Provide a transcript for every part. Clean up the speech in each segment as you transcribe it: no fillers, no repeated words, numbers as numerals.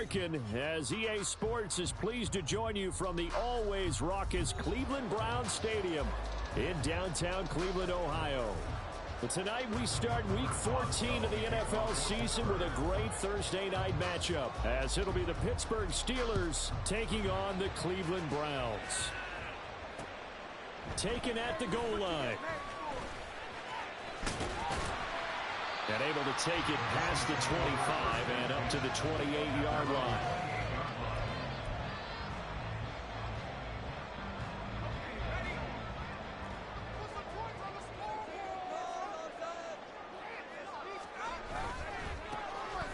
American, as EA Sports is pleased to join you from the always raucous Cleveland Browns Stadium in downtown Cleveland, Ohio. But tonight we start Week 14 of the NFL season with a great Thursday night matchup, as it'll be the Pittsburgh Steelers taking on the Cleveland Browns. Taken at the goal line. And able to take it past the 25 and up to the 28-yard line.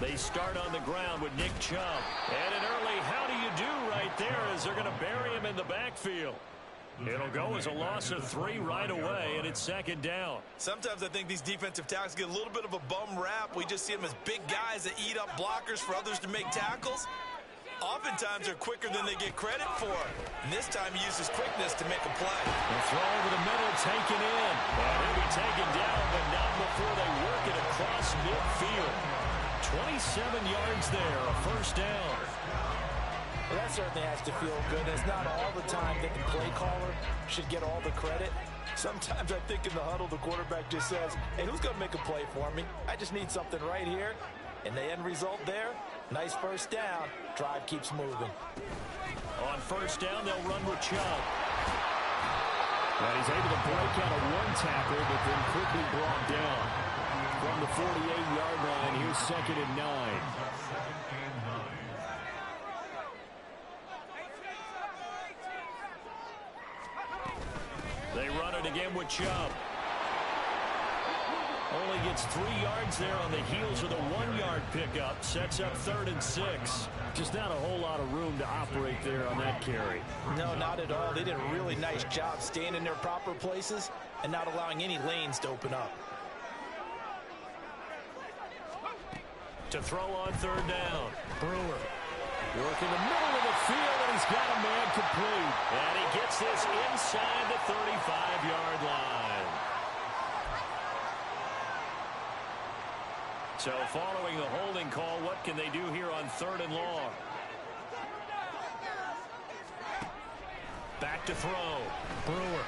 They start on the ground with Nick Chubb. And an early how do you do right there as they're going to bury him in the backfield. It'll go as a loss of 3 right away, and it's second down. Sometimes I think these defensive tackles get a little bit of a bum rap. We just see them as big guys that eat up blockers for others to make tackles. Oftentimes they're quicker than they get credit for. And this time he uses quickness to make a play. The throw over the middle, taken in. And he'll be taken down, but not before they work it across midfield. 27 yards there, a first down. Well, that certainly has to feel good. It's not all the time that the play caller should get all the credit. Sometimes I think in the huddle, the quarterback just says, hey, who's going to make a play for me? I just need something right here. And the end result there, nice first down. Drive keeps moving. On first down, they'll run with Chubb. And he's able to break out of one tackle, but then quickly brought down. From the 48-yard line, here's second and 9. They run it again with Chubb. Only gets 3 yards there on the heels of the 1-yard pickup. Sets up 3rd and 6. Just not a whole lot of room to operate there on that carry. No, not at all. They did a really nice job staying in their proper places and not allowing any lanes to open up. To throw on 3rd down. Brewer. Working the middle of the field, and he's got a man complete. And he gets this inside the 35-yard line. So following the holding call, what can they do here on 3rd and long? Back to throw. Brewer.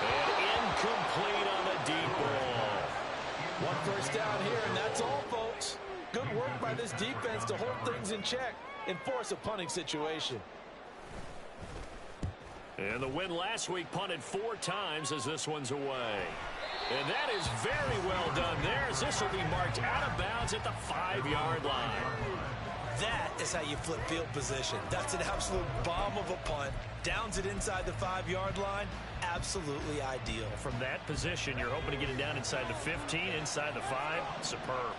And incomplete on the deep ball. 1 first down here, and that's all, folks. Good work by this defense to hold things in check and force a punting situation. And the win last week punted 4 times as this one's away. And that is very well done there, as this will be marked out of bounds at the 5-yard line. That is how you flip field position. That's an absolute bomb of a punt. Downs it inside the 5-yard line. Absolutely ideal. From that position, you're hoping to get it down inside the 15, inside the 5. Superb.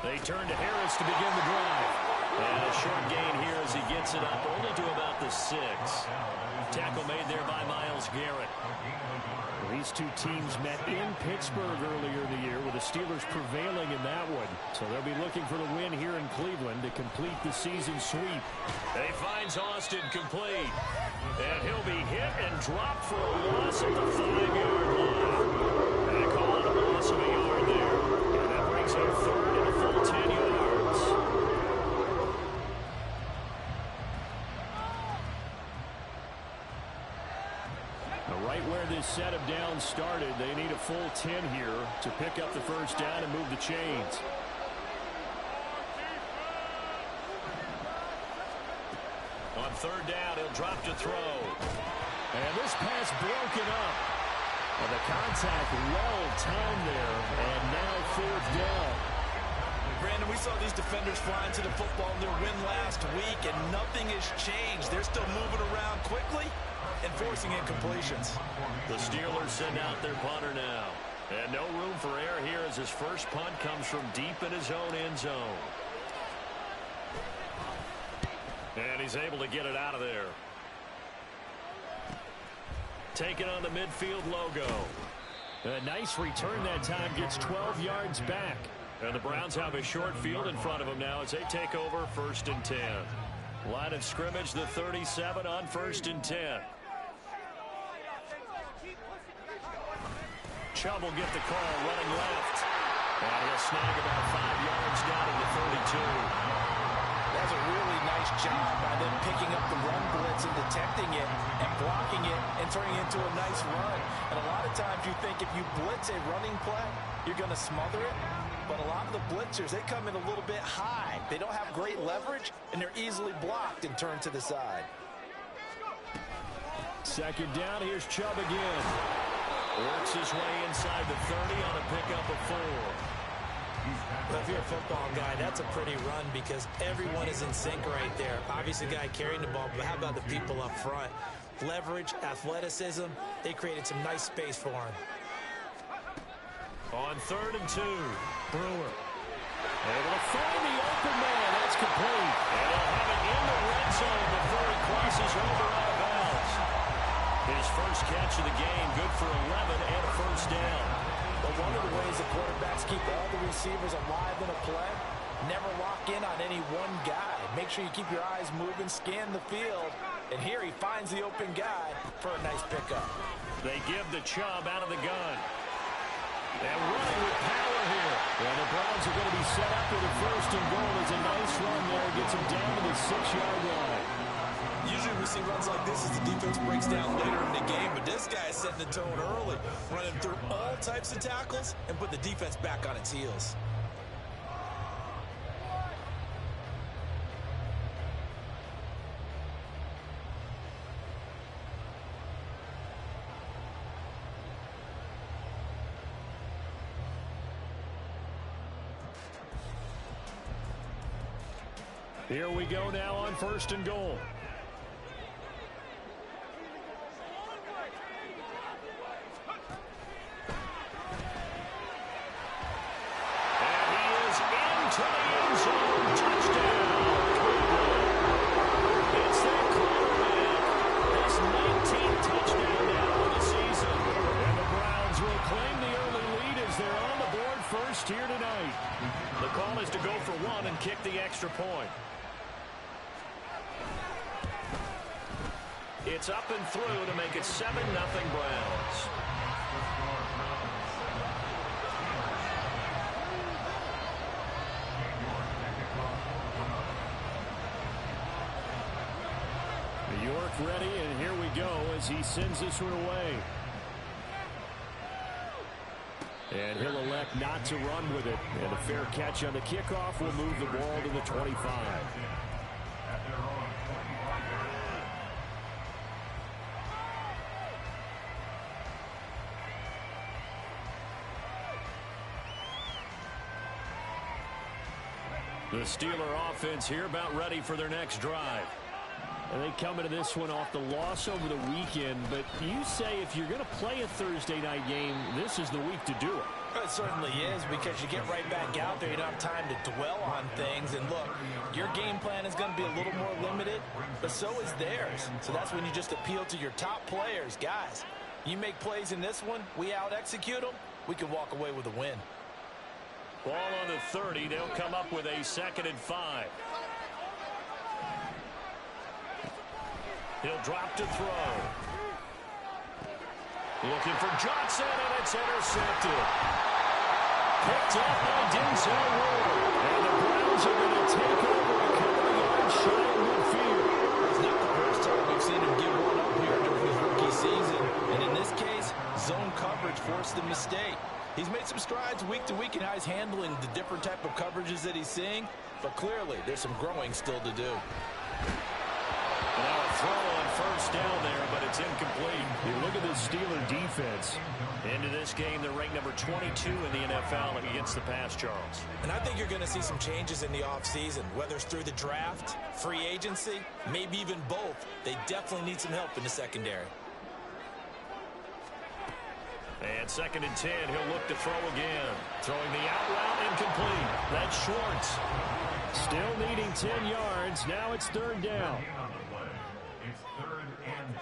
They turn to Harris to begin the drive. And a short gain here as he gets it up only to about the 6. Tackle made there by Myles Garrett. These two teams met in Pittsburgh earlier in the year, with the Steelers prevailing in that one. So they'll be looking for the win here in Cleveland to complete the season sweep. They finds Austin complete. And he'll be hit and dropped for a loss at the 5-yard line. And they call it a loss of a yard there. And that brings up 3rd and a full 10 yards. Right where this set of downs started, they need a full 10 here to pick up the first down and move the chains. On 3rd down, he'll drop to throw. And this pass broken up. And the contact well timed there, and now 4th down. Brandon, we saw these defenders flying to the football in their win last week, and nothing has changed. They're still moving around quickly and forcing incompletions. The Steelers send out their punter now. And no room for error here as his first punt comes from deep in his own end zone. And he's able to get it out of there. Taking on the midfield logo. A nice return that time, gets 12 yards back. And the Browns have a short field in front of them now as they take over 1st and 10. Line of scrimmage, the 37 on 1st and 10. Chubb will get the call, running left. And he'll snag about 5 yards down to the 32. That's a really nice job by them picking up the run blitz and detecting it and blocking it and turning it into a nice run. And a lot of times you think if you blitz a running play, you're going to smother it. But a lot of the blitzers, they come in a little bit high. They don't have great leverage, and they're easily blocked and turned to the side. Second down, here's Chubb again. Works his way inside the 30 on a pickup of 4. Well, if you're a football guy, that's a pretty run because everyone is in sync right there. Obviously, the guy carrying the ball, but how about the people up front? Leverage, athleticism, they created some nice space for him. On 3rd and 2, Brewer. Able to find the open man. That's complete. And he'll have it in the red zone before he crosses over out of bounds. His first catch of the game, good for 11 and a first down. But one of the ways the quarterbacks keep all the receivers alive in a play, never lock in on any one guy. Make sure you keep your eyes moving, scan the field. And here he finds the open guy for a nice pickup. They give the Chubb out of the gun. And running with power here. And the Browns are going to be set up with a 1st and goal. It's a nice run there. Gets him down to the 6-yard line. Usually we see runs like this as the defense breaks down later in the game, but this guy is setting the tone early, running through all types of tackles and put the defense back on its heels. Here we go now on 1st and goal. Here tonight. The call is to go for 1 and kick the extra point. It's up and through to make it 7-0 Browns. York ready, and here we go as he sends this one away. And he'll elect not to run with it. And a fair catch on the kickoff will move the ball to the 25. The Steeler offense here about ready for their next drive. And they come into this one off the loss over the weekend, but you say if you're going to play a Thursday night game, this is the week to do it. It certainly is, because you get right back out there. You don't have time to dwell on things. And look, your game plan is going to be a little more limited, but so is theirs. So that's when you just appeal to your top players. Guys, you make plays in this one, we out-execute them, we can walk away with a win. Ball on the 30. They'll come up with a 2nd and 5. He'll drop to throw. Looking for Johnson, and it's intercepted. Picked up by Denzel Ward. And the Browns are going to take over a couple of yards shy of midfield. It's not the first time we've seen him give one up here during his rookie season. And in this case, zone coverage forced the mistake. He's made some strides week to week in how he's handling the different type of coverages that he's seeing. But clearly, there's some growing still to do. Now a throw on 1st down there, but it's incomplete. You look at the Steeler defense. Into this game, they're ranked number 22 in the NFL against the pass, Charles. And I think you're going to see some changes in the offseason, whether it's through the draft, free agency, maybe even both. They definitely need some help in the secondary. And 2nd and 10, he'll look to throw again. Throwing the out route, incomplete. That's Schwartz. Still needing 10 yards. Now it's 3rd down. It's 3rd and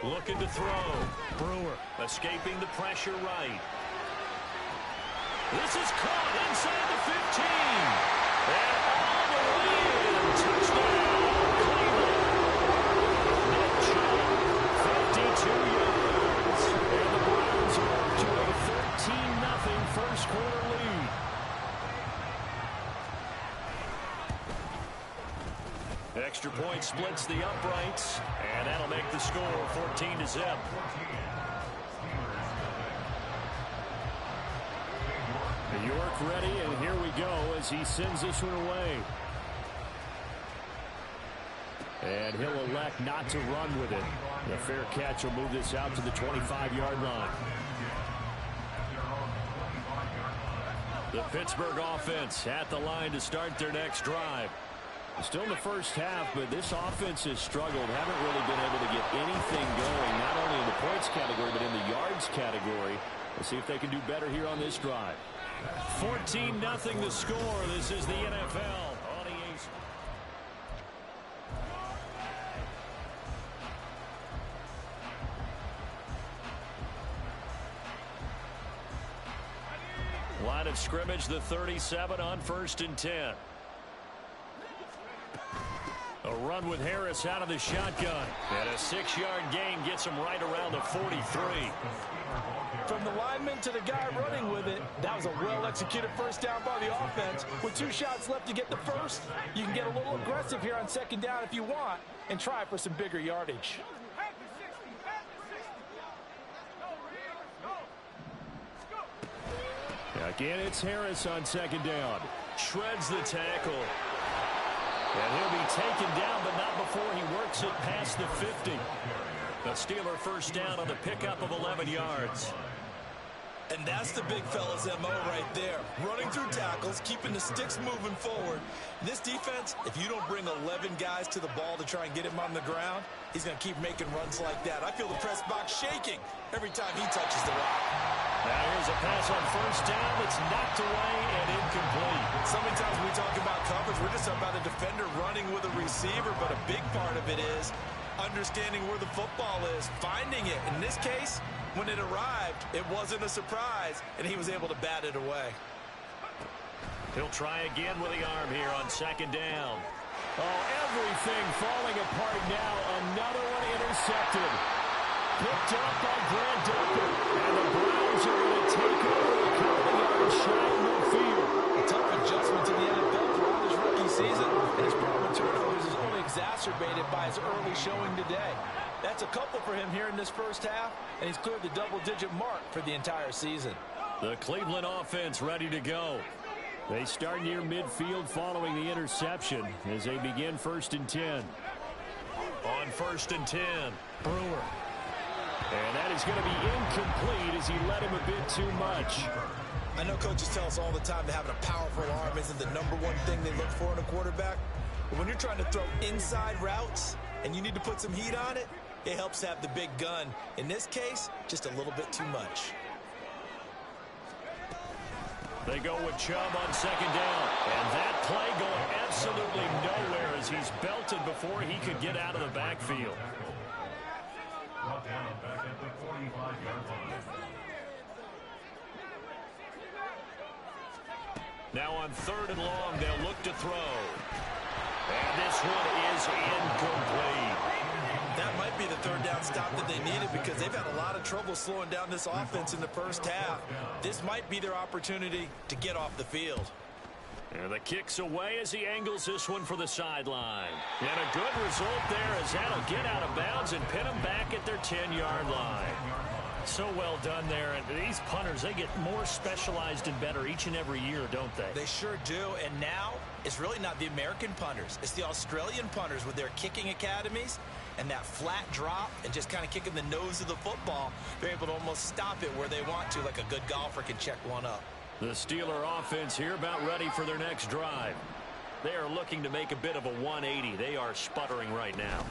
10. Looking to throw. Brewer escaping the pressure right. This is caught inside the 15. And all the way in. Touchdown, Cleveland. Nick Chubb, 52 yards. And the Browns are up to a 13-0 first quarter lead. Extra point splits the uprights, and that'll make the score 14-0. York ready, and here we go as he sends this one away. And he'll elect not to run with it. The fair catch will move this out to the 25-yard line. The Pittsburgh offense at the line to start their next drive. Still in the first half, but this offense has struggled. Haven't really been able to get anything going, not only in the points category, but in the yards category. Let's see if they can do better here on this drive. 14-0 the score. This is the NFL on EA. Line of scrimmage, the 37 on 1st and 10. A run with Harris out of the shotgun. And a 6-yard gain gets him right around the 43. From the lineman to the guy running with it, that was a well-executed first down by the offense. With 2 shots left to get the first, you can get a little aggressive here on 2nd down if you want and try for some bigger yardage. Again, it's Harris on 2nd down. Shreds the tackle. And he'll be taken down, but not before he works it past the 50. The Steeler first down on the pickup of 11 yards. And that's the big fella's MO right there. Running through tackles, keeping the sticks moving forward. This defense, if you don't bring 11 guys to the ball to try and get him on the ground, he's going to keep making runs like that. I feel the press box shaking every time he touches the rock. Now here's a pass on 1st down. It's knocked away and incomplete. So many times when we talk about coverage, we're just talking about a defender running with a receiver, but a big part of it is understanding where the football is, finding it. In this case, when it arrived, it wasn't a surprise, and he was able to bat it away. He'll try again with the arm here on 2nd down. Oh, everything falling apart now. Another one intercepted. Picked up by Grant Duncan. And the Browns are going to take over a couple yards shy of midfield. A tough adjustment to the NFL throughout his rookie season, and his problem with turnovers is only exacerbated by his early showing today. That's a couple for him here in this first half, and he's cleared the double-digit mark for the entire season. The Cleveland offense ready to go. They start near midfield following the interception as they begin 1st and 10. On 1st and 10, Brewer. And that is going to be incomplete as he led him a bit too much. I know coaches tell us all the time that having a powerful arm isn't the #1 thing they look for in a quarterback. But when you're trying to throw inside routes and you need to put some heat on it, it helps have the big gun. In this case, just a little bit too much. They go with Chubb on 2nd down. And that play going absolutely nowhere as he's belted before he could get out of the backfield. Back at the 45-yard line. Now on 3rd and long, they'll look to throw. And this one is incomplete. That might be the 3rd down stop that they needed because they've had a lot of trouble slowing down this offense in the first half. This might be their opportunity to get off the field. And the kick's away as he angles this one for the sideline. And a good result there as that'll get out of bounds and pin them back at their 10-yard line. So well done there. And these punters, they get more specialized and better each and every year, don't they? They sure do. And now it's really not the American punters. It's the Australian punters with their kicking academies and that flat drop and just kind of kicking the nose of the football. They're able to almost stop it where they want to, like a good golfer can check one up. The Steeler offense here about ready for their next drive. They are looking to make a bit of a 180. They are sputtering right now.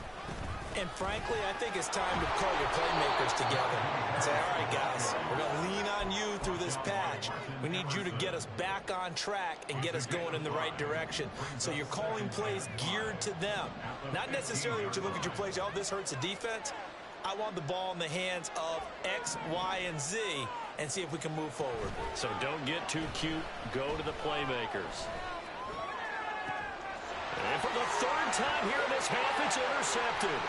And frankly, I think it's time to call your playmakers together and say, all right, guys, we're going to lean on you through this patch. We need you to get us back on track and get us going in the right direction. So you're calling plays geared to them. Not necessarily what you look at your plays, oh, this hurts the defense. I want the ball in the hands of X, Y, and Z and see if we can move forward. So don't get too cute. Go to the playmakers. And for the third time here in this half, it's intercepted.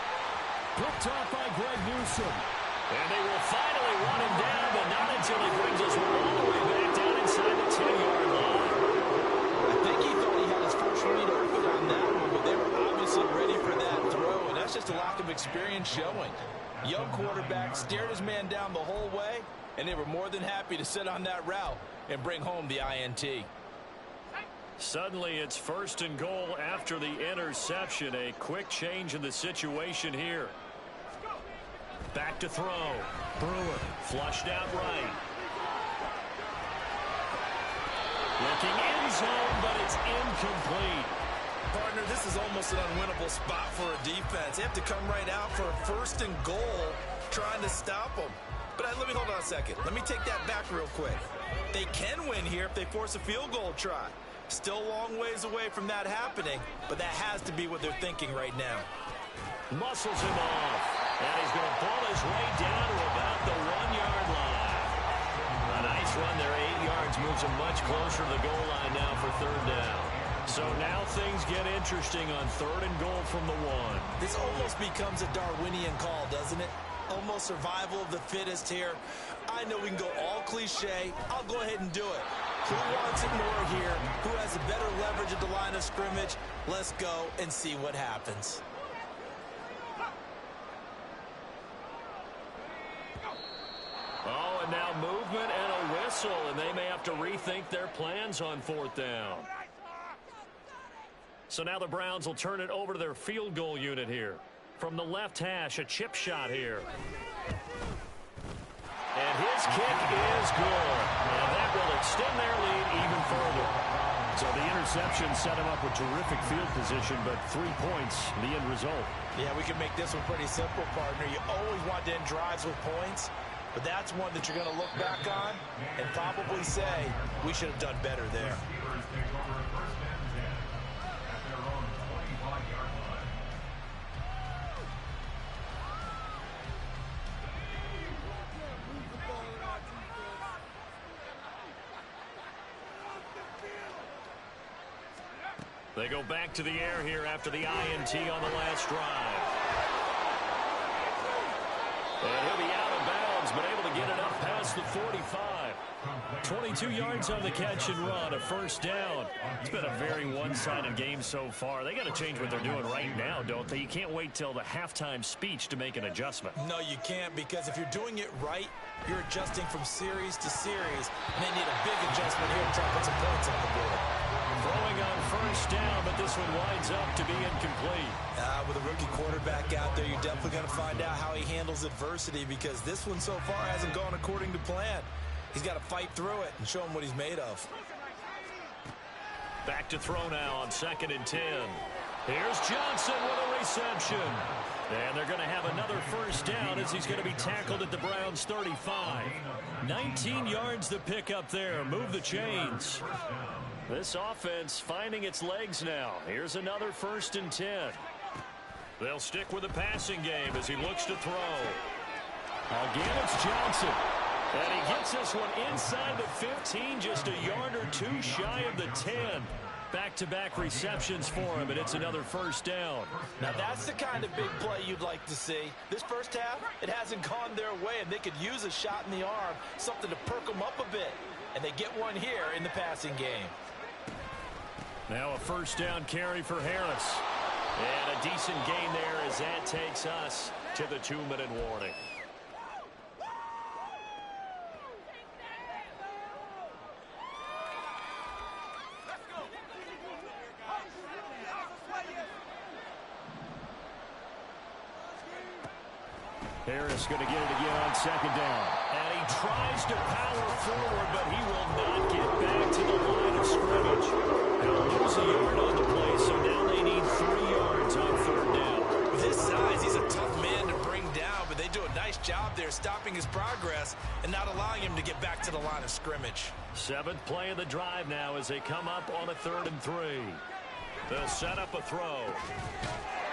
Picked off by Greg Newsome. And they will finally run him down, but not until he brings us all the way back down inside the 10-yard line. I think he thought he had his first read open on that one, but they were obviously ready for that throw, and that's just a lack of experience showing. Young quarterback stared his man down the whole way, and they were more than happy to sit on that route and bring home the INT. Suddenly it's first and goal after the interception. A quick change in the situation here. Back to throw. Brewer flushed out right. Looking end zone, but it's incomplete. Partner, this is almost an unwinnable spot for a defense. They have to come right out for a first and goal trying to stop them. But let me hold on a second. Let me take that back real quick. They can win here if they force a field goal try. Still a long ways away from that happening, but that has to be what they're thinking right now. Muscles him off. And he's going to pull his way down to about the 1-yard line. A nice run there, 8 yards. Moves him much closer to the goal line now for third down. So now things get interesting on third and goal from the 1. This almost becomes a Darwinian call, doesn't it? Almost survival of the fittest here. I know we can go all cliche. I'll go ahead and do it. Who wants it more here? Who has a better leverage at the line of scrimmage? Let's go and see what happens. Oh, and now movement and a whistle, and they may have to rethink their plans on fourth down. So now the Browns will turn it over to their field goal unit here. From the left hash, a chip shot here. And his kick is good. And that will extend their lead even further. So the interception set him up with terrific field position, but 3 points, the end result. Yeah, we can make this one pretty simple, partner. You always want to end drives with points, but that's one that you're going to look back on and probably say, we should have done better there. They go back to the air here after the INT on the last drive. And he'll be out of bounds, but able to get it up past the 45. 22 yards on the catch and run, a first down. It's been a very one-sided game so far. They got to change what they're doing right now, don't they? You can't wait till the halftime speech to make an adjustment. No, you can't, because if you're doing it right, you're adjusting from series to series, and they need a big adjustment here to try to put some points on the board. Throwing on first down, but this one winds up to be incomplete. With a rookie quarterback out there, you're definitely going to find out how he handles adversity, because this one so far hasn't gone according to plan. He's got to fight through it and show him what he's made of. Back to throw now on 2nd and 10. Here's Johnson with a reception. And they're going to have another first down as he's going to be tackled at the Browns' 35. 19 yards to pick up there. Move the chains. This offense finding its legs now. Here's another 1st and 10. They'll stick with the passing game as he looks to throw. Again, it's Johnson. And he gets this one inside the 15, just a yard or two shy of the 10. Back-to-back receptions for him, and it's another first down. Now, that's the kind of big play you'd like to see. This first half, it hasn't gone their way, and they could use a shot in the arm, something to perk them up a bit. And they get one here in the passing game. Now a first down carry for Harris. And a decent gain there as that takes us to the 2-minute warning. Harris going to get it again on 2nd down. And he tries to power forward, but he will not get back to the line of scrimmage. They'll lose a yard on the play, so now they need 3 yards on 3rd down. With his size, he's a tough man to bring down, but they do a nice job there stopping his progress and not allowing him to get back to the line of scrimmage. 7th play of the drive now as they come up on a 3rd and 3. They'll set up a throw.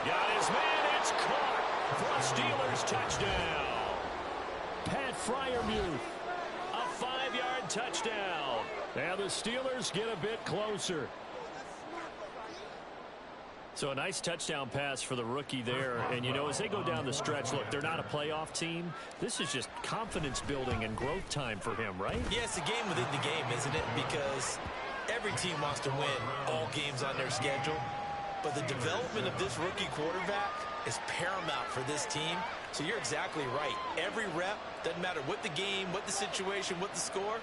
Got his man, it's caught. For a Steelers touchdown. Pat Freiermuth, a 5-yard touchdown. And the Steelers get a bit closer. So a nice touchdown pass for the rookie there. And, you know, as they go down the stretch, look, they're not a playoff team. This is just confidence building and growth time for him, right? Yeah, it's a game within the game, isn't it? Because every team wants to win all games on their schedule. But the development of this rookie quarterback is paramount for this team. So you're exactly right. Every rep, doesn't matter what the game, what the situation, what the score,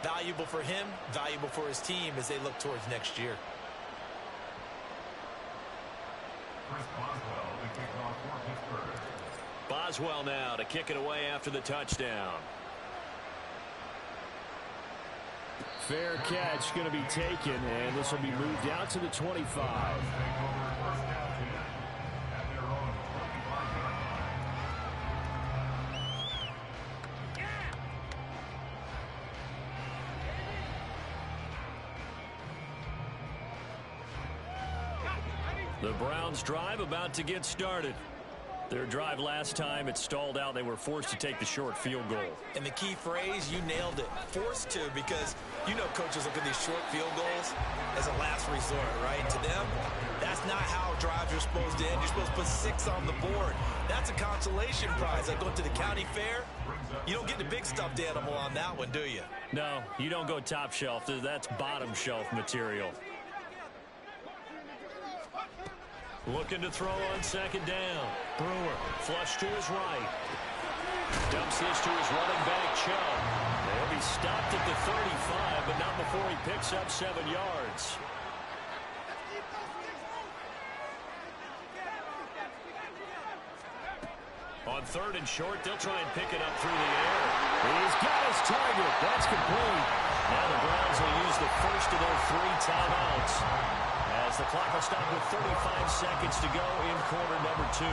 valuable for him, valuable for his team as they look towards next year. Boswell now to kick it away after the touchdown. Fair catch going to be taken, and this will be moved out to the 25. The Browns drive about to get started. Their drive last time, it stalled out. They were forced to take the short field goal. And the key phrase, you nailed it, forced to, because you know coaches look at these short field goals as a last resort, right? To them, that's not how drives are supposed to end. You're supposed to put 6 on the board. That's a consolation prize. Like going to the county fair, you don't get the big stuffed animal on that one, do you? No, you don't go top shelf. That's bottom shelf material. Looking to throw on second down. Brewer, flush to his right. Dumps this to his running back, Chubb. They'll be stopped at the 35, but not before he picks up 7 yards. On 3rd and short, they'll try and pick it up through the air. He's got his target. That's complete. Now the Browns will use the first of their 3 timeouts, as the clock will stop with 35 seconds to go in quarter number 2.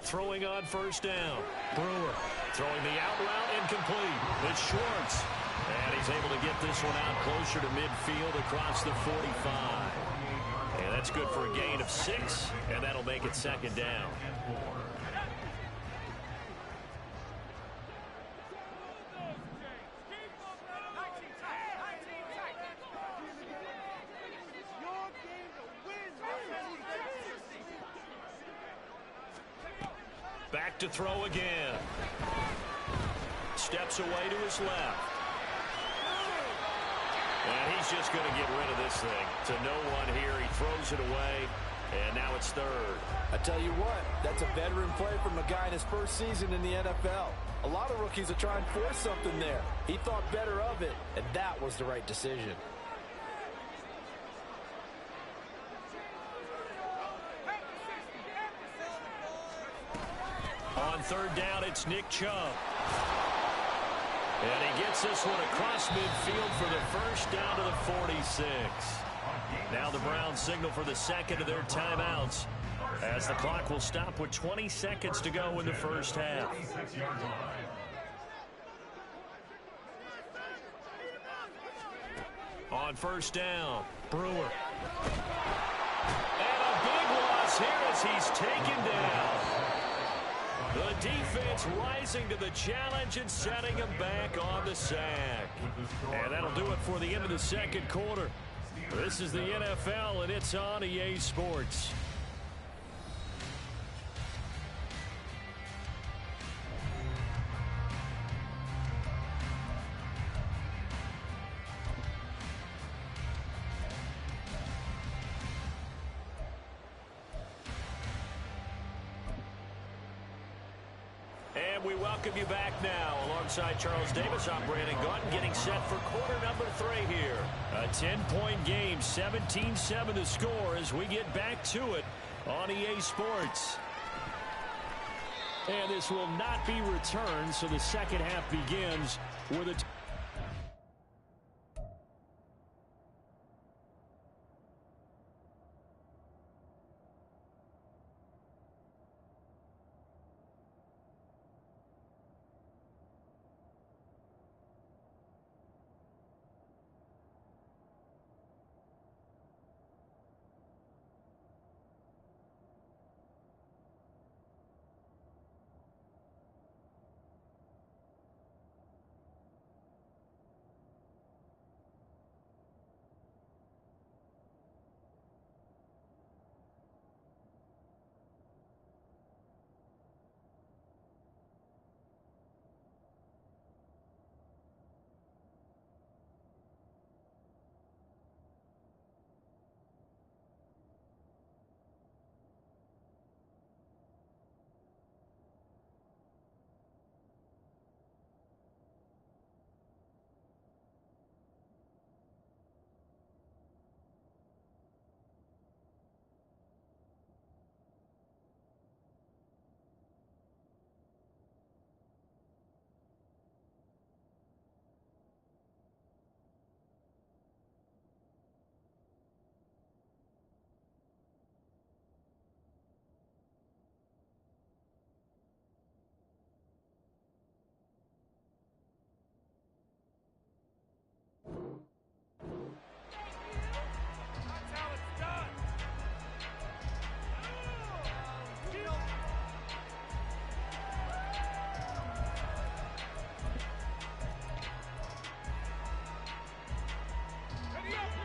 Throwing on first down. Brewer throwing the out route incomplete. It's Schwartz. And he's able to get this one out closer to midfield across the 45. And that's good for a gain of 6, and that'll make it second down. Back to throw again. Steps away to his left. And he's just going to get rid of this thing. To no one here. He throws it away, and now it's 3rd. I tell you what, that's a veteran play from a guy in his first season in the NFL. A lot of rookies are trying to force something there. He thought better of it, and that was the right decision. On 3rd down, it's Nick Chubb. And he gets this one across midfield for the first down to the 46. Now the Browns signal for the second of their timeouts, as the clock will stop with 20 seconds to go in the first half. On first down, Brewer. And a big loss here as he's taken down. The defense rising to the challenge and setting him back on the sack. And that'll do it for the end of the second quarter. This is the NFL, and it's on EA Sports. And we welcome you back now. Alongside Charles Davis, I'm Brandon Gaudin, getting set for quarter number 3 here. A 10-point game, 17-7 the score as we get back to it on EA Sports. And this will not be returned, so the second half begins with a...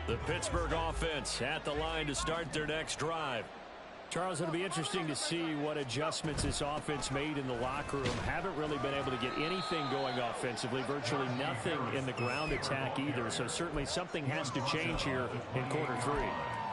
The Pittsburgh offense at the line to start their next drive. Charles, it'll be interesting to see what adjustments this offense made in the locker room. Haven't really been able to get anything going offensively, virtually nothing in the ground attack either. So certainly something has to change here in quarter three.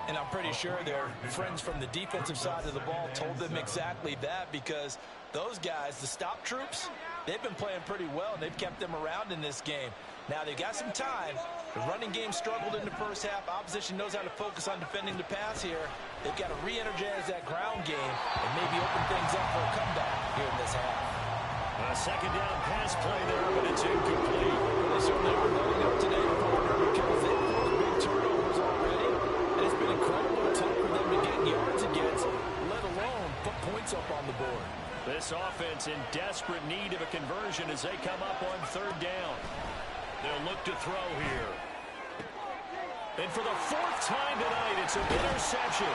And I'm pretty sure their friends from the defensive side of the ball told them exactly that, because those guys, the stop troops, they've been playing pretty well, and they've kept them around in this game. Now they've got some time. The running game struggled in the first half. Opposition knows how to focus on defending the pass here. They've got to re-energize that ground game and maybe open things up for a comeback here in this half. A second down pass play there, but it's incomplete. They certainly are loading up today, partner, because they've forced big turnovers already. And it's been incredibly tough for them to get yards against, let alone put points up on the board. This offense in desperate need of a conversion as they come up on third down. They'll look to throw here. And for the fourth time tonight, it's an interception.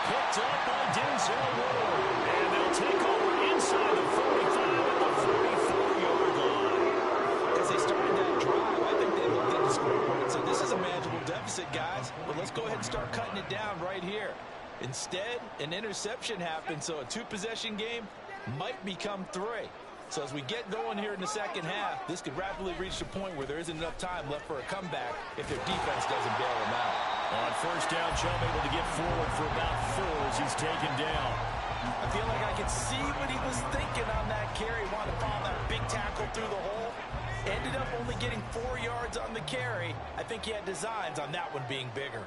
Picked up by Denzel Ward. And they'll take over inside the 45 at the 44-yard line. As they started that drive, I think they looked at the scoreboard and said, this is a manageable deficit, guys, but let's go ahead and start cutting it down right here. Instead, an interception happened, so a two-possession game might become three. So as we get going here in the second half, this could rapidly reach the point where there isn't enough time left for a comeback if their defense doesn't bail them out. On first down, Chubb able to get forward for about 4 as he's taken down. I feel like I could see what he was thinking on that carry. Wanted to follow that big tackle through the hole. Ended up only getting 4 yards on the carry. I think he had designs on that one being bigger.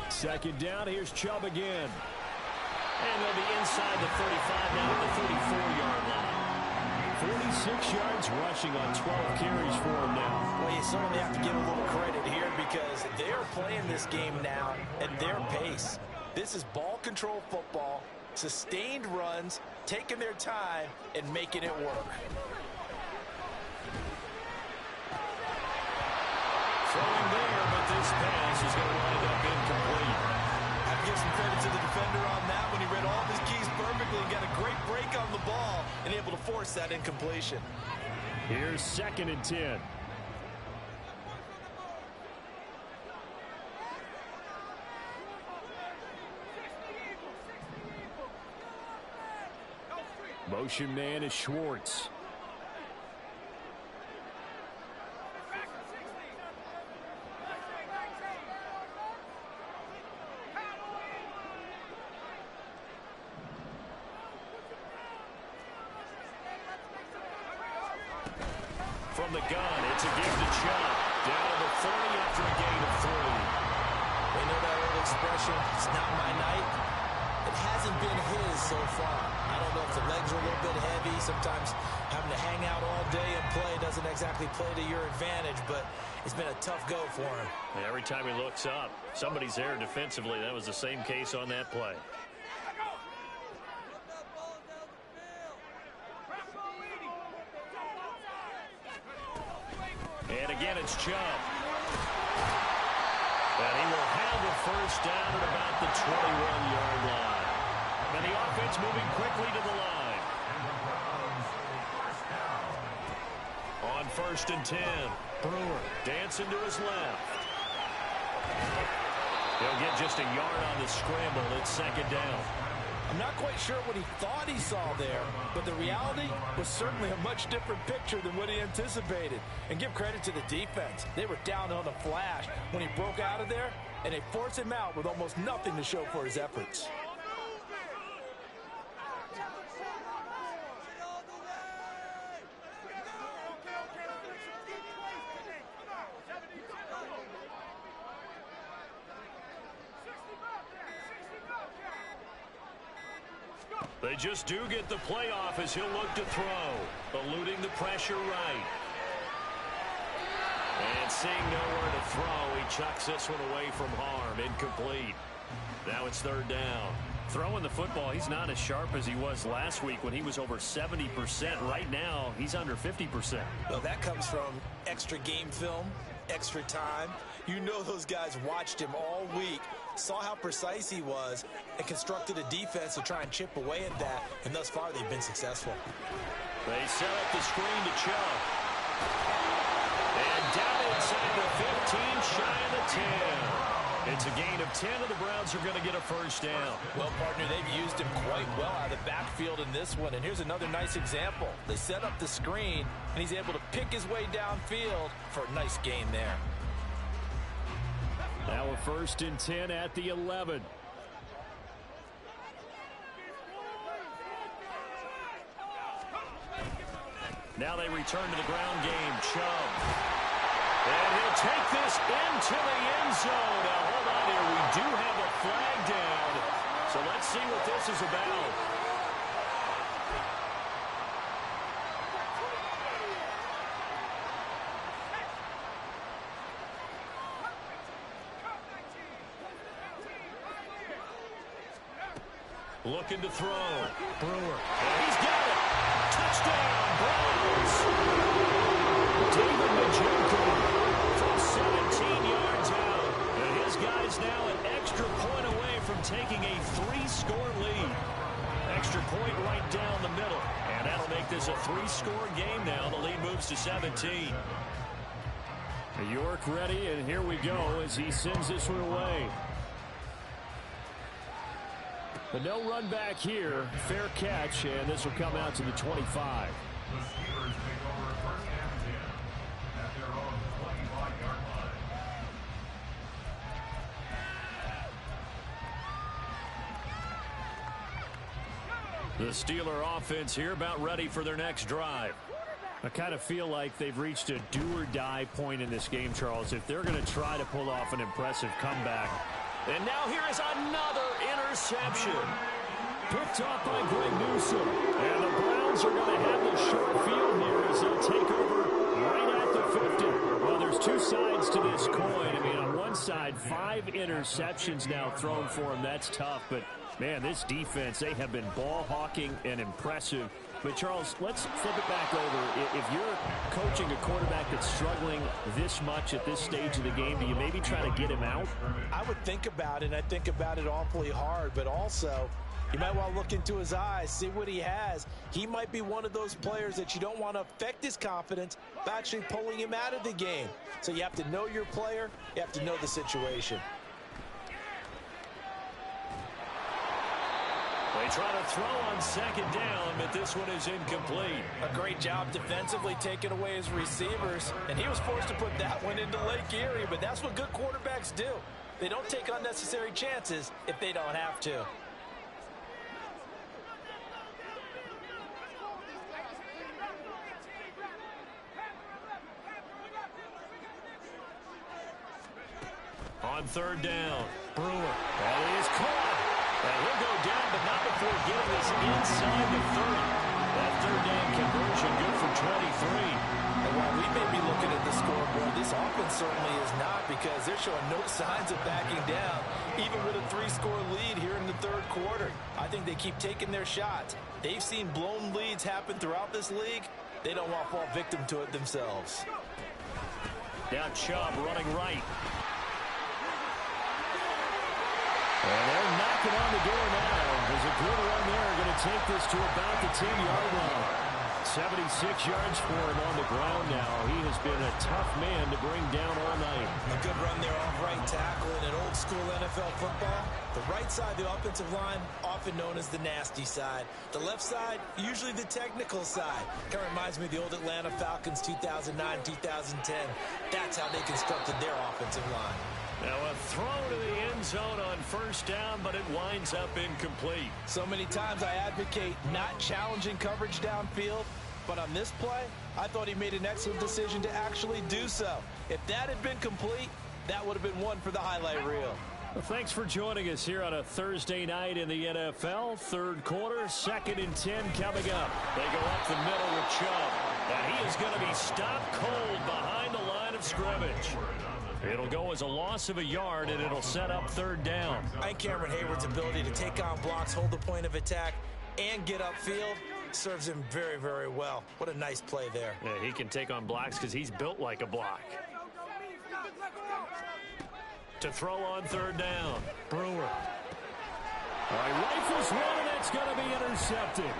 Second down, here's Chubb again. And they'll be inside the 35 now at the 34-yard line. 46 yards rushing on 12 carries for him now. Well, you certainly have to give a little credit here because they are playing this game now at their pace. This is ball control football, sustained runs, taking their time, and making it work. Throwing there, but this pass is going to wind up incomplete. I give some credit to the defender on that when he read all of his keys perfectly and got a great break on the ball and able to force that incompletion. Here's 2nd and 10. Motion man is Schwartz. From the gun, it's a give to Chubb. Down to the 40 after a gain of 3. They know that old expression, it's not my night. It hasn't been his so far. I don't know if the legs are a little bit heavy. Sometimes having to hang out all day and play doesn't exactly play to your advantage, but it's been a tough go for him. And every time he looks up, somebody's there defensively. That was the same case on that play. And again, it's Chubb. And he will have the first down at about the 21-yard line. And the offense moving quickly to the line. On 1st and 10, Brewer dancing to his left. He'll get just a yard on the scramble. It's 2nd down. I'm not quite sure what he thought he saw there, but the reality was certainly a much different picture than what he anticipated. And give credit to the defense. They were down on the flash when he broke out of there, and they forced him out with almost nothing to show for his efforts. They just do get the playoff as he'll look to throw. Eluding the pressure right. And seeing nowhere to throw, he chucks this one away from harm. Incomplete. Now it's 3rd down. Throwing the football, he's not as sharp as he was last week when he was over 70%. Right now, he's under 50%. Well, that comes from extra game film, extra time. You know those guys watched him all week, saw how precise he was, and constructed a defense to try and chip away at that, and thus far they've been successful. They set up the screen to Chubb. And down inside the 15, shy of the 10. It's a gain of 10, and the Browns are going to get a first down. Well, partner, they've used him quite well out of the backfield in this one. And here's another nice example. They set up the screen, and he's able to pick his way downfield for a nice gain there. Now a 1st and 10 at the 11. Now they return to the ground game. Chubb. And he'll take this into the end zone. Now, hold on here. We do have a flag down. So let's see what this is about. Looking to throw. Brewer. And he's got it. Touchdown, Browns. David Njoku from 17 yards out. And his guy's now an extra point away from taking a 3-score lead. Extra point right down the middle. And that'll make this a 3-score game now. The lead moves to 17. York ready, and here we go as he sends this one away. But no run back here. Fair catch, and this will come out to the 25. The Steelers take over 1st and 10 at their own 25-yard line. The Steeler offense here about ready for their next drive. I kind of feel like they've reached a do-or-die point in this game, Charles, if they're going to try to pull off an impressive comeback. And now here is another interception. Picked off by Greg Newsome. And the Browns are going to have the short field here as they'll take over right at the 50. Well, there's two sides to this coin. I mean, on one side, 5 interceptions now thrown for him. That's tough. But, man, this defense, they have been ball hawking and impressive. But, Charles, let's flip it back over. If you're coaching a quarterback that's struggling this much at this stage of the game, do you maybe try to get him out? I would think about it, and I think about it awfully hard, but also you might want to look into his eyes, see what he has. He might be one of those players that you don't want to affect his confidence by actually pulling him out of the game. So you have to know your player. You have to know the situation. They try to throw on 2nd down, but this one is incomplete. A great job defensively taking away his receivers, and he was forced to put that one into Lake Erie, but that's what good quarterbacks do. They don't take unnecessary chances if they don't have to. On 3rd down, Brewer. That is caught. And he'll go down, but not before getting this inside the 30. That 3rd down conversion good for 23. And while we may be looking at the scoreboard, this offense certainly is not, because they're showing no signs of backing down, even with a 3-score lead here in the 3rd quarter. I think they keep taking their shots. They've seen blown leads happen throughout this league. They don't want to fall victim to it themselves. Now Chubb running right. And they're knocking on the door now. There's a good run there. Going to take this to about the 10-yard line. 76 yards for him on the ground now. He has been a tough man to bring down all night. A good run there off right tackle in an old-school NFL football. The right side of the offensive line, often known as the nasty side. The left side, usually the technical side. Kind of reminds me of the old Atlanta Falcons 2009-2010. That's how they constructed their offensive line. Now a throw to the end zone on 1st down, but it winds up incomplete. So many times I advocate not challenging coverage downfield, but on this play, I thought he made an excellent decision to actually do so. If that had been complete, that would have been one for the highlight reel. Well, thanks for joining us here on a Thursday night in the NFL. 3rd quarter, 2nd and 10 coming up. They go up the middle with Chubb, and he is going to be stopped cold behind the line of scrimmage. It'll go as a loss of a yard, and it'll set up 3rd down. I think Cameron Hayward's ability to take on blocks, hold the point of attack, and get upfield serves him very, very well. What a nice play there. Yeah, he can take on blocks because he's built like a block. To throw on 3rd down, Brewer. All right, rifles one, and it's going to be intercepted.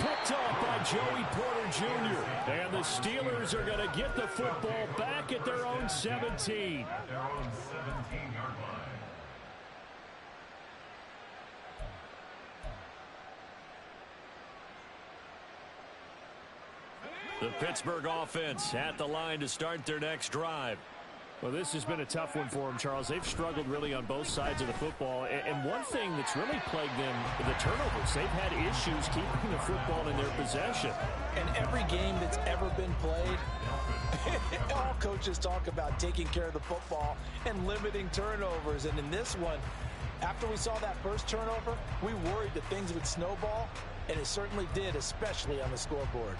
Picked off by Joey Porter Jr. And the Steelers are going to get the football back at their own 17. At their own 17-yard line. The Pittsburgh offense at the line to start their next drive. Well, this has been a tough one for them, Charles. They've struggled really on both sides of the football. And one thing that's really plagued them, the turnovers. They've had issues keeping the football in their possession. And every game that's ever been played, all coaches talk about taking care of the football and limiting turnovers. And in this one, after we saw that first turnover, we worried that things would snowball, and it certainly did, especially on the scoreboard.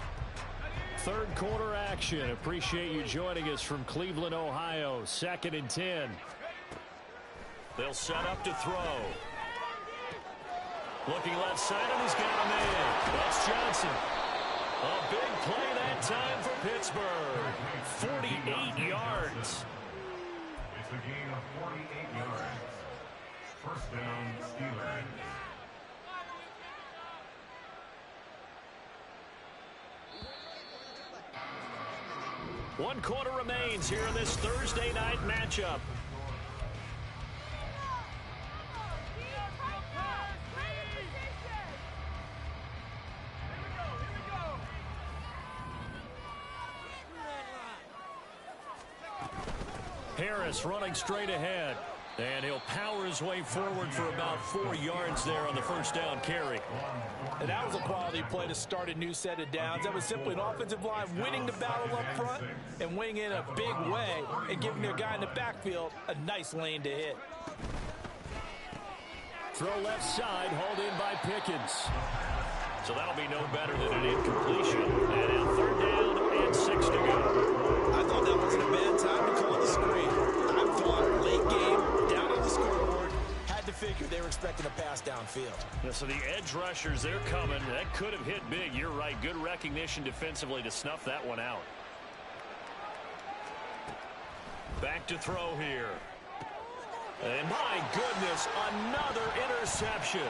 Third quarter action. Appreciate you joining us from Cleveland, Ohio. 2nd and 10. They'll set up to throw. Looking left side, and he's got a man. That's Johnson. A big play that time for Pittsburgh. 48 yards. It's a gain of 48 yards. First down, Steelers. One quarter remains here in this Thursday night matchup. Harris running straight ahead. And he'll power his way forward for about 4 yards there on the first down carry. And that was a quality play to start a new set of downs. That was simply an offensive line winning the battle up front and winning in a big way and giving their guy in the backfield a nice lane to hit. Throw left side, hauled in by Pickens. So that'll be no better than an incompletion. And now 3rd down and 6 to go. I thought that wasn't a bad time to call the screen. I thought late game, down on the scoreboard, had to figure they were expecting a pass downfield. Yeah, so the edge rushers, they're coming. That could have hit big. You're right. Good recognition defensively to snuff that one out. Back to throw here. And my goodness, another interception.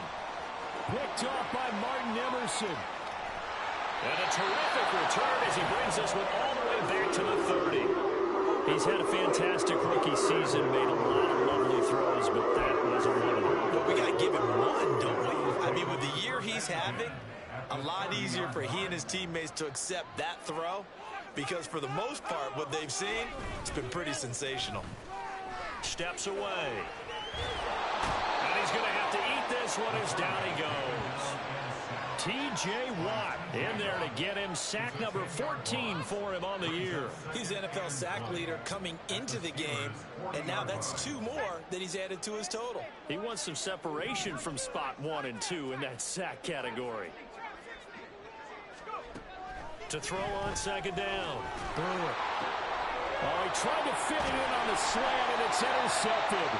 Picked off by Martin Emerson. And a terrific return as he brings this one all the way back to the 30. He's had a fantastic rookie season, made a lot of lovely throws, but that wasn't one of them. But we got to give him one, don't we? I mean, with the year he's having, a lot easier for he and his teammates to accept that throw, because for the most part, what they've seen, it's been pretty sensational. Steps away. And he's going to have to eat this one as down he goes. T.J. Watt in there to get him sack number 14 for him on the year. He's NFL sack leader coming into the game, and now that's 2 more that he's added to his total. He wants some separation from spot 1 and 2 in that sack category. To throw on 2nd down. Oh, he tried to fit it in on the slant, and it's intercepted.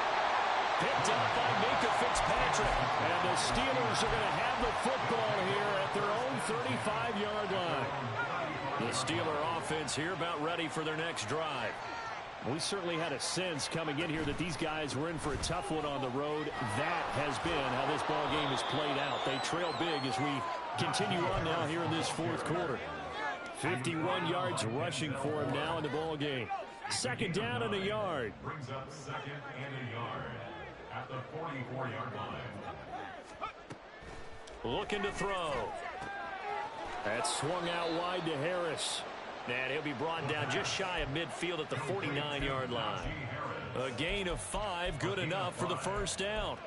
Picked up by Minka Fitzpatrick. And the Steelers are going to have the football here at their own 35-yard line. The Steeler offense here about ready for their next drive. We certainly had a sense coming in here that these guys were in for a tough one on the road. That has been how this ball game has played out. They trail big as we continue on now here in this 4th quarter. 51 yards rushing for him now in the ball game. 2nd down and a yard. Brings up 2nd and a yard at the 44-yard line. Looking to throw. That swung out wide to Harris. And he'll be brought down just shy of midfield at the 49-yard line. A gain of 5, good enough for the first down.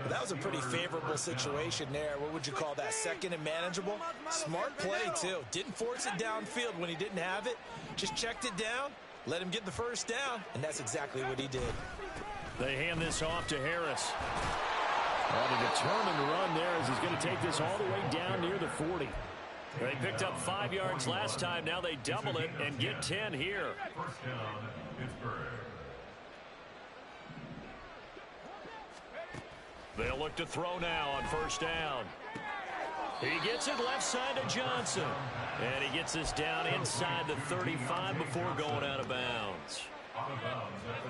Well, that was a pretty favorable situation there. What would you call that? 2nd and manageable? Smart play, too. Didn't force it downfield when he didn't have it. Just checked it down, let him get the first down, and that's exactly what he did. They hand this off to Harris. On a determined run there as he's going to take this all the way down near the 40. They picked up 5 yards last time. Now they double it and get 10 here. First down, Pittsburgh. They'll look to throw now on first down. He gets it left side to Johnson. And he gets this down inside the 35 before going out of bounds.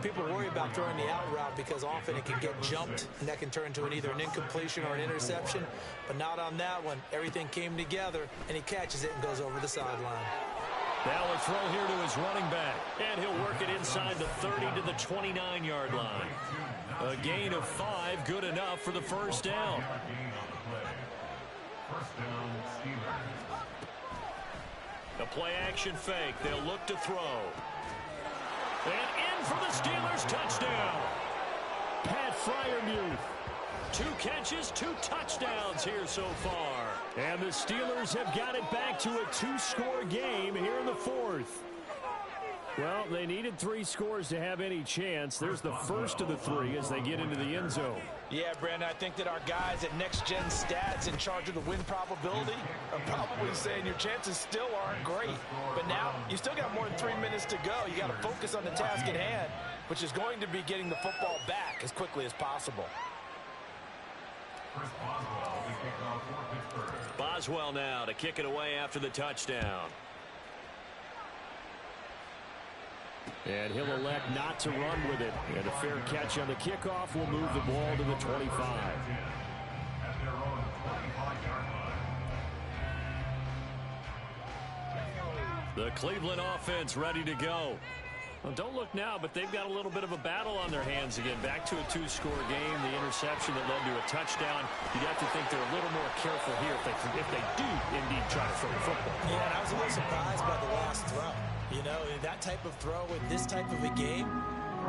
People worry about throwing the out route because often it can get jumped, and that can turn into either an incompletion or an interception. But not on that one. Everything came together, and he catches it and goes over the sideline. Now a throw here to his running back, and he'll work it inside the 30 to the 29-yard line. A gain of 5, good enough for the first down. A play-action fake. They'll look to throw. And in for the Steelers, touchdown. Pat Freiermuth. 2 catches, 2 touchdowns here so far. And the Steelers have got it back to a 2-score game here in the 4th. Well, they needed 3 scores to have any chance. There's the first of the 3 as they get into the end zone. Yeah, Brandon, I think that our guys at Next Gen Stats in charge of the win probability are probably saying your chances still aren't great. But now you still got more than 3 minutes to go. You got to focus on the task at hand, which is going to be getting the football back as quickly as possible. Boswell now to kick it away after the touchdown. And he'll elect not to run with it. And a fair catch on the kickoff will move the ball to the 25. The Cleveland offense ready to go. Well, don't look now, but they've got a little bit of a battle on their hands again. Back to a 2-score game. The interception that led to a touchdown. You'd have to think they're a little more careful here if they do indeed try to throw the football. Yeah, and I was a little surprised by the last throw. You know, that type of throw in this type of a game,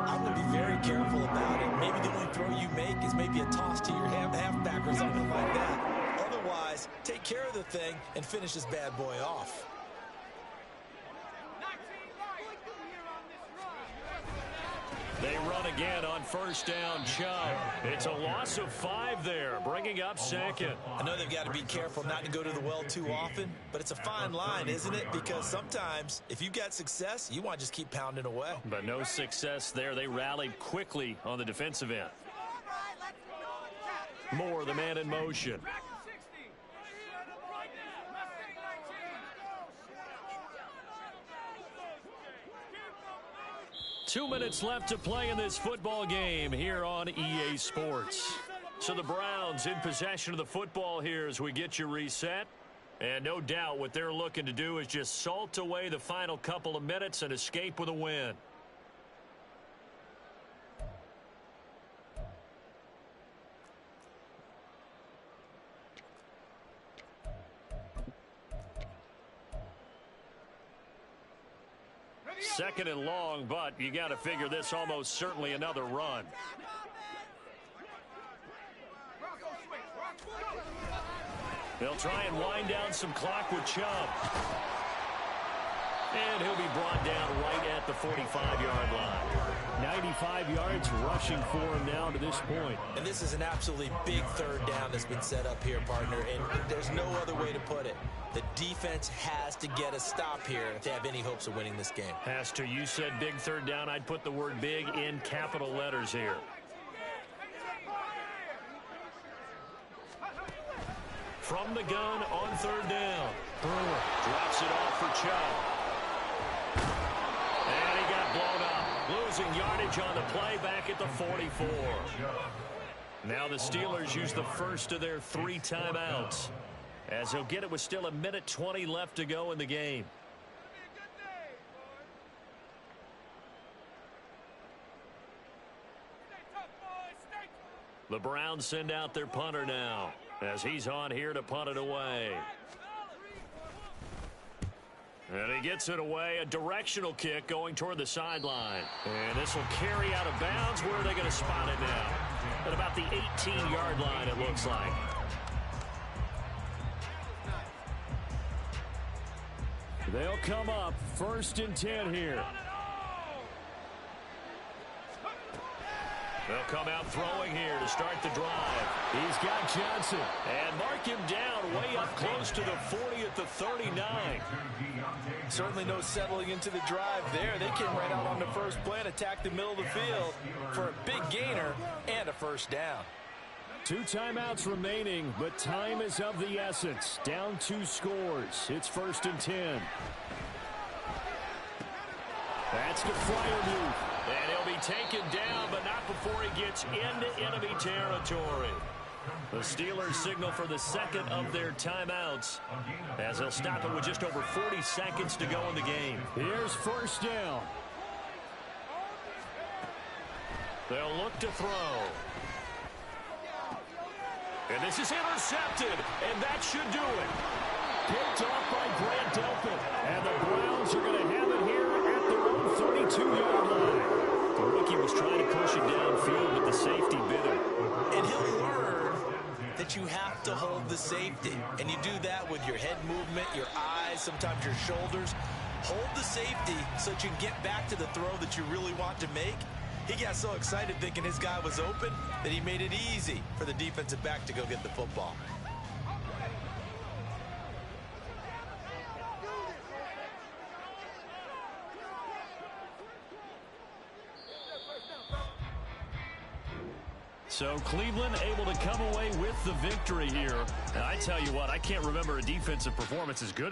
I would be very careful about it. Maybe the only throw you make is maybe a toss to your halfback or something like that. Otherwise, take care of the thing and finish this bad boy off. They run again on first down, Chubb. It's a loss of 5 there, bringing up second. I know they've got to be careful not to go to the well too often, but it's a fine line, isn't it? Because sometimes, if you've got success, you want to just keep pounding away. But no success there. They rallied quickly on the defensive end. Moore, the man in motion. 2 minutes left to play in this football game here on EA Sports. So the Browns in possession of the football here as we get you reset. And no doubt what they're looking to do is just salt away the final couple of minutes and escape with a win. Second and long, but you got to figure this almost certainly another run. They'll try and wind down some clock with Chubb. And he'll be brought down right at the 45-yard line. 95 yards rushing for him now to this point. And this is an absolutely big third down that's been set up here, partner, and there's no other way to put it. The defense has to get a stop here if they have any hopes of winning this game. Has to. You said big third down. I'd put the word big in capital letters here. From the gun on third down. Brewer drops it off for Chubb. And he got blown up. Losing yardage on the play back at the 44. Now the Steelers use the first of their 3 timeouts. As he'll get it with still 1:20 left to go in the game. The Browns send out their punter now as he's on here to punt it away. And he gets it away. A directional kick going toward the sideline. And this will carry out of bounds. Where are they going to spot it now? At about the 18-yard line, it looks like. They'll come up 1st and 10 here. They'll come out throwing here to start the drive. He's got Johnson. And mark him down way up close to the 40 at the 39. Certainly no settling into the drive there. They came right out on the first play and attacked the middle of the field for a big gainer and a first down. 2 timeouts remaining, but time is of the essence. Down 2 scores. It's 1st and 10. That's to Freiermuth. And he'll be taken down, but not before he gets into enemy territory. The Steelers signal for the second of their timeouts as they'll stop it with just over 40 seconds to go in the game. Here's first down. They'll look to throw. And this is intercepted, and that should do it. Picked off by Grant Delpit. And the Browns are going to have it here at their own 32-yard line. The rookie was trying to push it downfield, but the safety bit him. And he'll learn that you have to hold the safety. And you do that with your head movement, your eyes, sometimes your shoulders. Hold the safety so that you can get back to the throw that you really want to make. He got so excited thinking his guy was open that he made it easy for the defensive back to go get the football. So Cleveland able to come away with the victory here. And I tell you what, I can't remember a defensive performance as good